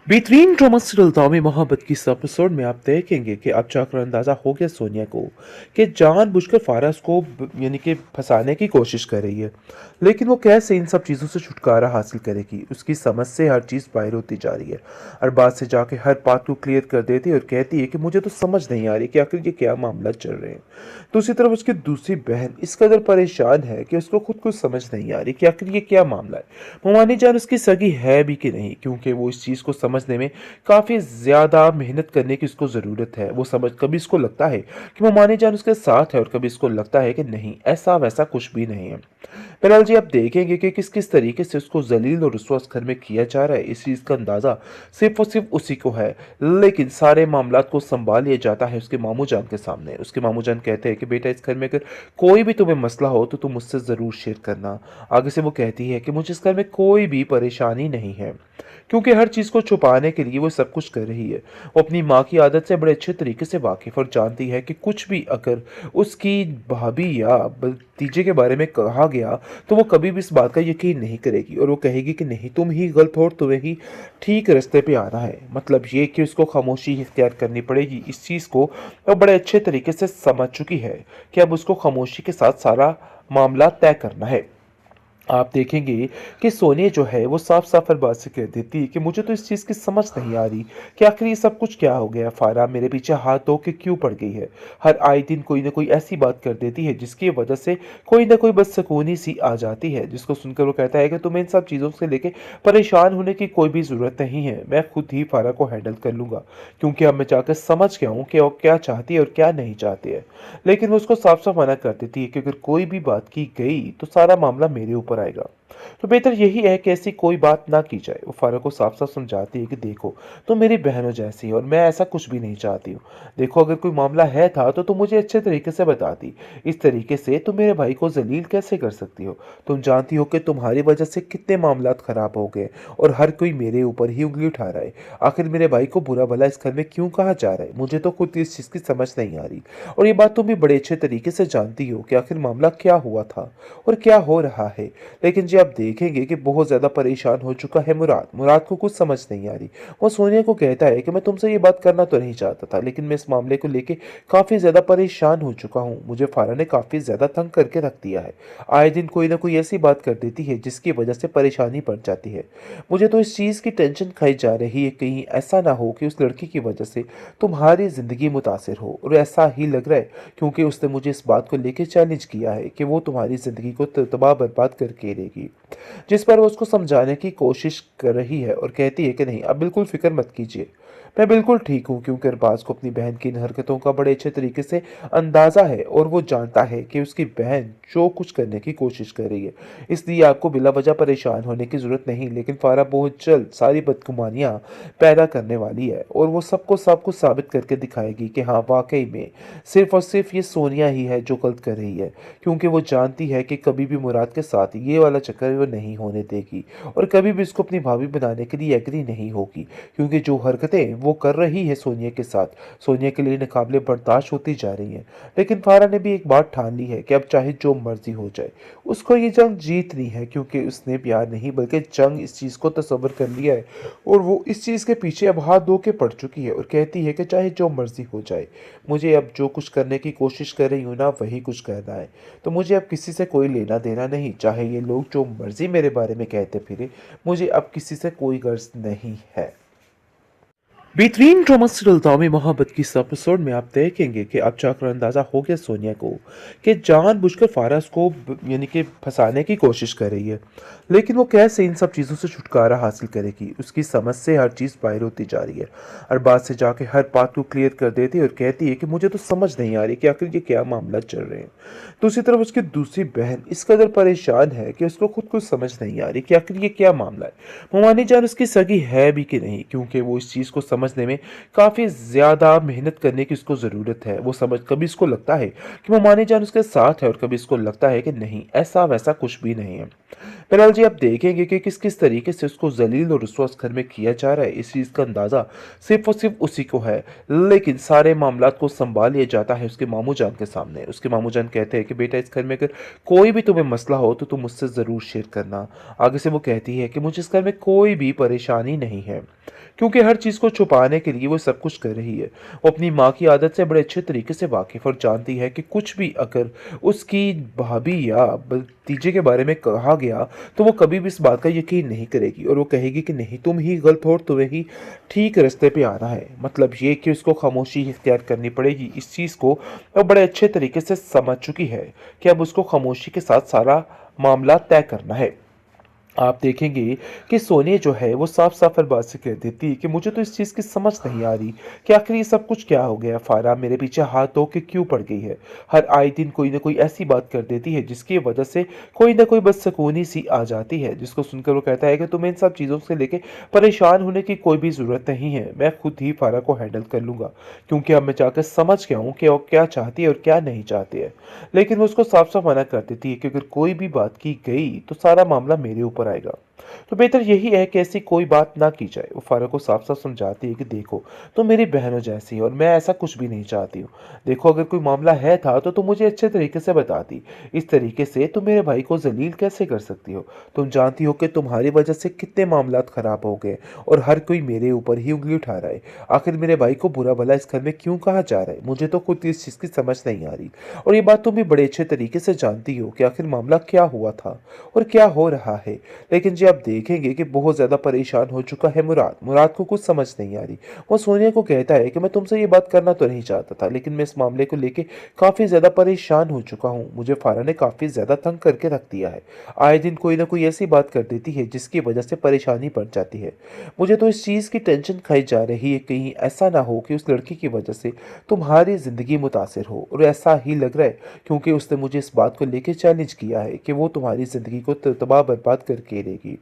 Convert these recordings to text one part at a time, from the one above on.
बेहतरीन drama serial दामी मोहब्बत की इस एपिसोड में आप देखेंगे कि अब जाकर अंदाज़ा हो गया सोनिया को कि जानबूझकर फारस को यानी कि फंसाने की कोशिश कर रही है। लेकिन वो कैसे इन सब चीज़ों से छुटकारा हासिल करेगी, उसकी समझ से हर चीज़ बाहर होती जा रही है। हर बात से जाके हर बात को क्लियर कर देती है और कहती है कि मुझे तो समझ नहीं आ रही कि आखिर ये क्या मामला चल रहे हैं। दूसरी तरफ उसकी दूसरी बहन इस कदर परेशान है कि उसको खुद कुछ समझ नहीं आ रही कि आखिर ये क्या मामला है। ममानी जान उसकी सगी है भी कि नहीं, क्योंकि वो इस चीज़ को समझने में काफ़ी ज़्यादा मेहनत करने की उसको ज़रूरत है। वो समझ कभी इसको लगता है कि ममानी जान उसके साथ है और कभी इसको लगता है कि नहीं, ऐसा वैसा कुछ भी नहीं है। फिलहाल जी आप देखेंगे कि किस किस तरीके से उसको जलील और रुस्वा उस घर में किया जा रहा है, इस चीज़ का अंदाज़ा सिर्फ और सिर्फ उसी को है। लेकिन सारे मामलात को संभाल लिया जाता है उसके मामू जान के सामने। उसके मामू जान कहते हैं कि बेटा, इस घर में अगर कोई भी तुम्हें मसला हो तो तुम मुझसे ज़रूर शेयर करना। आगे से वो कहती है कि मुझे इस घर में कोई भी परेशानी नहीं है, क्योंकि हर चीज़ को छुपाने के लिए वो सब कुछ कर रही है। वो अपनी माँ की आदत से बड़े अच्छे तरीके से वाकिफ़ और जानती है कि कुछ भी अगर उसकी भाभी या भतीजे के बारे में कहा गया तो वो कभी भी इस बात का यकीन नहीं करेगी और वो कहेगी कि नहीं, तुम ही गलत हो और तुम्हें ही ठीक रास्ते पे आना है। मतलब ये कि उसको खामोशी इख्तियार करनी पड़ेगी। इस चीज़ को वो बड़े अच्छे तरीके से समझ चुकी है कि अब उसको खामोशी के साथ सारा मामला तय करना है। आप देखेंगे कि सोनिया जो है वो साफ-साफ हर बात से कह देती है कि मुझे तो इस चीज़ की समझ नहीं आ रही कि आखिर ये सब कुछ क्या हो गया? फारा मेरे पीछे हाथ धो के क्यों पड़ गई है? हर आए दिन कोई न कोई ऐसी बात कर देती है जिसकी वजह से कोई न कोई बदसकूनी सी आ जाती है, जिसको सुनकर वो कहता है कि तुम्हें इन सब चीज़ों से लेके परेशान होने की कोई भी ज़रूरत नहीं है। मैं खुद ही फारा को हैंडल कर लूँगा, क्योंकि अब मैं जाकर समझ गया हूँ कि वो क्या चाहती है और क्या नहीं चाहती है। लेकिन वो उसको साफ-साफ मना कर देती है कि अगर कोई भी बात की गई तो सारा मामला मेरे ऊपर आएगा। तो बेहतर यही है कि ऐसी कोई बात ना की जाए। वो फारा को साफ-साफ समझाती है कि देखो, तुम मेरी बहनों जैसी हो और मैं ऐसा कुछ भी नहीं चाहती हूँ। देखो, अगर कोई मामला है था तो तुम मुझे अच्छे तरीके से बताती। इस तरीके से तुम मेरे भाई को ज़लील कैसे कर सकती हो? तुम जानती हो कि तुम्हारी वजह से कितने मामलात खराब हो गए और हर कोई मेरे ऊपर ही उँगली उठा रहा है। आखिर मेरे भाई को बुरा-भला इस घर में क्यों कहा जा रहा है? मुझे तो खुद इस चीज़ की समझ नहीं आ रही। और ये बात तुम भी बड़े अच्छे तरीके से जानती हो कि आखिर मामला क्या हुआ था और क्या हो रहा है। लेकिन जी आप देखेंगे कि बहुत ज़्यादा परेशान हो चुका है मुराद। मुराद को कुछ समझ नहीं आ रही। वो सोनिया को कहता है कि मैं तुमसे ये बात करना तो नहीं चाहता था, लेकिन मैं इस मामले को लेके काफ़ी ज़्यादा परेशान हो चुका हूँ। मुझे फारा ने काफ़ी ज़्यादा तंग करके रख दिया है। आए दिन कोई ना कोई ऐसी बात कर देती है जिसकी वजह से परेशानी बढ़ जाती है। मुझे तो इस चीज़ की टेंशन खाई जा रही है, कहीं ऐसा ना हो कि उस लड़की की वजह से तुम्हारी ज़िंदगी मुतासिर हो। और ऐसा ही लग रहा है, क्योंकि उसने मुझे इस बात को लेके चैलेंज किया है कि वो तुम्हारी ज़िंदगी को तबाह बर्बाद करके रहेगी। जिस पर वो उसको समझाने की कोशिश कर रही है और कहती है कि नहीं, अब बिल्कुल फ़िक्र मत कीजिए। मैं बिल्कुल ठीक हूँ, क्योंकि अरबाज़ को अपनी बहन की इन हरकतों का बड़े अच्छे तरीके से अंदाज़ा है और वो जानता है कि उसकी बहन जो कुछ करने की कोशिश कर रही है। इसलिए आपको बिला वजह परेशान होने की ज़रूरत नहीं, लेकिन फारा बहुत जल्द सारी बदगुमानियाँ पैदा करने वाली है और वो सबको सब कुछ साबित करके दिखाएगी कि हाँ, वाक़ई में सिर्फ़ और सिर्फ़ ये सोनिया ही है जो गलत कर रही है। क्योंकि वो जानती है कि कभी भी मुराद के साथ ये वाला चक्कर वो नहीं होने देगी और कभी भी इसको अपनी भाभी बनाने के लिए एग्री नहीं होगी, क्योंकि जो हरकतें वो कर रही है सोनिया के साथ, सोनिया के लिए नाकाबिले बर्दाश्त होती जा रही हैं। लेकिन फारा ने भी एक बात ठान ली है कि अब चाहे जो मर्जी हो जाए, उसको ये जंग जीतनी है, क्योंकि उसने प्यार नहीं बल्कि जंग इस चीज़ को तस्वर कर लिया है और वो इस चीज़ के पीछे अब हाथ धो के पड़ चुकी है और कहती है कि चाहे जो मर्जी हो जाए, मुझे अब जो कुछ करने की कोशिश कर रही हूँ ना, वही कुछ करना है। तो मुझे अब किसी से कोई लेना देना नहीं, चाहे ये लोग जो मर्जी मेरे बारे में कहते फिरे, मुझे अब किसी से कोई गर्ज नहीं है। बेहतरीन ड्रामा सीरियल दामी मोहब्बत की इस एपिसोड में आप देखेंगे कि अब जाकर अंदाज़ा हो गया सोनिया को कि जानबूझकर फारस को यानी कि फंसाने की कोशिश कर रही है। लेकिन वो कैसे इन सब चीज़ों से छुटकारा हासिल करेगी, उसकी समझ से हर चीज़ बाहर होती जा रही है। हर बात से जाके हर बात को क्लियर कर देती है और कहती है कि मुझे तो समझ नहीं आ रही कि आखिर ये क्या मामला चल रहे हैं। दूसरी तरफ उसकी दूसरी बहन इस कदर परेशान है कि उसको खुद कुछ समझ नहीं आ रही कि आखिर ये क्या मामला है। ममानी जान उसकी सगी है भी कि नहीं, क्योंकि वो इस चीज़ को समझ समझने में काफ़ी ज़्यादा मेहनत करने की उसको ज़रूरत है। वो समझ कभी इसको लगता है कि ममानी जान उसके साथ है और कभी इसको लगता है कि नहीं, ऐसा-वैसा कुछ भी नहीं है। फिलहाल जी आप देखेंगे कि किस-किस तरीके से उसको ज़लील और रुस्वा उस घर में किया जा रहा है, इस चीज़ का अंदाज़ा सिर्फ़ और सिर्फ़ उसी को है। लेकिन सारे मामलात को सँभाल लिया जाता है उसके मामू जान के सामने। उसके मामू जान कहते हैं कि बेटा इस घर में अगर कोई भी तुम्हें मसला हो तो तुम मुझसे ज़रूर शेयर करना। आगे से वो कहती है कि मुझे इस घर में कोई भी परेशानी नहीं है। क्योंकि हर चीज़ को छुपाने के लिए वो सब कुछ कर रही है। वो अपनी माँ की आदत से बड़े अच्छे तरीके से वाकिफ़ और जानती है कि कुछ भी अगर उसकी भाभी या भतीजे के बारे में कहा गया तो वो कभी भी इस बात का यकीन नहीं करेगी और वो कहेगी कि नहीं, तुम ही गलत हो और तुम्हें ही ठीक रास्ते पे आना है। मतलब ये कि उसको खामोशी इख्तियार करनी पड़ेगी। इस चीज़ को वो बड़े अच्छे तरीके से समझ चुकी है कि अब उसको खामोशी के साथ सारा मामला तय करना है। आप देखेंगे कि सोनिया जो है वो साफ-साफ हर बात से कह देती है कि मुझे तो इस चीज़ की समझ नहीं आ रही कि आखिर ये सब कुछ क्या हो गया? फारा मेरे पीछे हाथ धो के क्यों पड़ गई है? हर आए दिन कोई न कोई ऐसी बात कर देती है जिसकी वजह से कोई न कोई बदसकूनी सी आ जाती है, जिसको सुनकर वो कहता है कि तुम्हें इन सब चीज़ों से लेके परेशान होने की कोई भी ज़रूरत नहीं है। मैं खुद ही फारा को हैंडल कर लूँगा, क्योंकि अब मैं जाकर समझ गया हूँ कि वो क्या चाहती है और क्या नहीं चाहती है। लेकिन वो उसको साफ-साफ मना कर देती है कि अगर कोई भी बात की गई तो सारा मामला मेरे ऊपर आएगा। तो बेहतर यही है कि ऐसी कोई बात ना की जाए। वो फारा को साफ-साफ समझाती है कि देखो, तुम मेरी बहनों जैसी हो और मैं ऐसा कुछ भी नहीं चाहती हूँ। देखो, अगर कोई मामला है था तो तुम मुझे अच्छे तरीके से बताती। इस तरीके से तुम मेरे भाई को ज़लील कैसे कर सकती हो? तुम जानती हो कि तुम्हारी वजह से कितने मामलात खराब हो गए और हर कोई मेरे ऊपर ही उँगली उठा रहा है। आखिर मेरे भाई को बुरा-भला इस घर में क्यों कहा जा रहा है? मुझे तो खुद इस चीज़ की समझ नहीं आ रही। और ये बात तुम भी बड़े अच्छे तरीके से जानती हो कि आखिर मामला क्या हुआ था और क्या हो रहा है। लेकिन जी आप देखेंगे कि बहुत ज़्यादा परेशान हो चुका है मुराद। मुराद को कुछ समझ नहीं आ रही। वो सोनिया को कहता है कि मैं तुमसे ये बात करना तो नहीं चाहता था, लेकिन मैं इस मामले को लेके काफ़ी ज़्यादा परेशान हो चुका हूँ। मुझे फारा ने काफ़ी ज़्यादा तंग करके रख दिया है। आए दिन कोई ना कोई ऐसी बात कर देती है जिसकी वजह से परेशानी बढ़ जाती है। मुझे तो इस चीज़ की टेंशन खाई जा रही है, कहीं ऐसा ना हो कि उस लड़की की वजह से तुम्हारी ज़िंदगी मुतासिर हो। और ऐसा ही लग रहा है, क्योंकि उसने मुझे इस बात को लेके चैलेंज किया है कि वो तुम्हारी ज़िंदगी को तबाह बर्बाद करके रहेगी।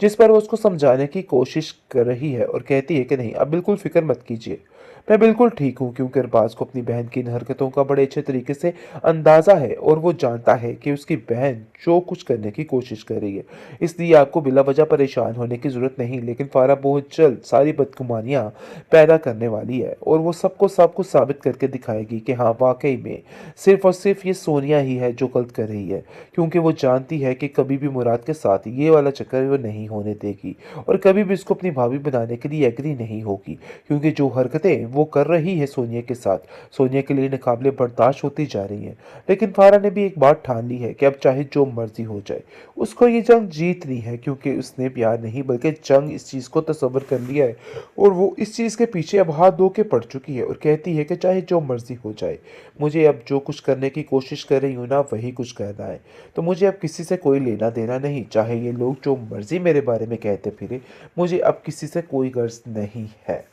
जिस पर वो उसको समझाने की कोशिश कर रही है और कहती है कि नहीं, अब बिल्कुल फ़िक्र मत कीजिए। मैं बिल्कुल ठीक हूँ, क्योंकि अरबाज़ को अपनी बहन की इन हरकतों का बड़े अच्छे तरीके से अंदाज़ा है और वो जानता है कि उसकी बहन जो कुछ करने की कोशिश कर रही है। इसलिए आपको बिला वजह परेशान होने की ज़रूरत नहीं, लेकिन फारा बहुत जल्द सारी बदगुमानियाँ पैदा करने वाली है और वो सबको सब कुछ साबित करके दिखाएगी कि हाँ, वाक़ई में सिर्फ़ और सिर्फ़ ये सोनिया ही है जो गलत कर रही है। क्योंकि वो जानती है कि कभी भी मुराद के साथ ये वाला चक्कर वो नहीं होने देगी और कभी भी इसको अपनी भाभी बनाने के लिए एग्री नहीं होगी, क्योंकि जो हरकतें वो कर रही है सोनिया के साथ, सोनिया के लिए नाकाबिले बर्दाश्त होती जा रही हैं। लेकिन फारा ने भी एक बात ठान ली है कि अब चाहे जो मर्जी हो जाए, उसको ये जंग जीतनी है, क्योंकि उसने प्यार नहीं बल्कि जंग इस चीज़ को तस्वर कर लिया है और वो इस चीज़ के पीछे अब हाथ धो के पड़ चुकी है और कहती है कि चाहे जो मर्जी हो जाए, मुझे अब जो कुछ करने की कोशिश कर रही हूँ ना, वही कुछ करना है। तो मुझे अब किसी से कोई लेना देना नहीं, चाहे ये लोग जो मर्जी मेरे बारे में कहते फिरे, मुझे अब किसी से कोई गर्ज नहीं है।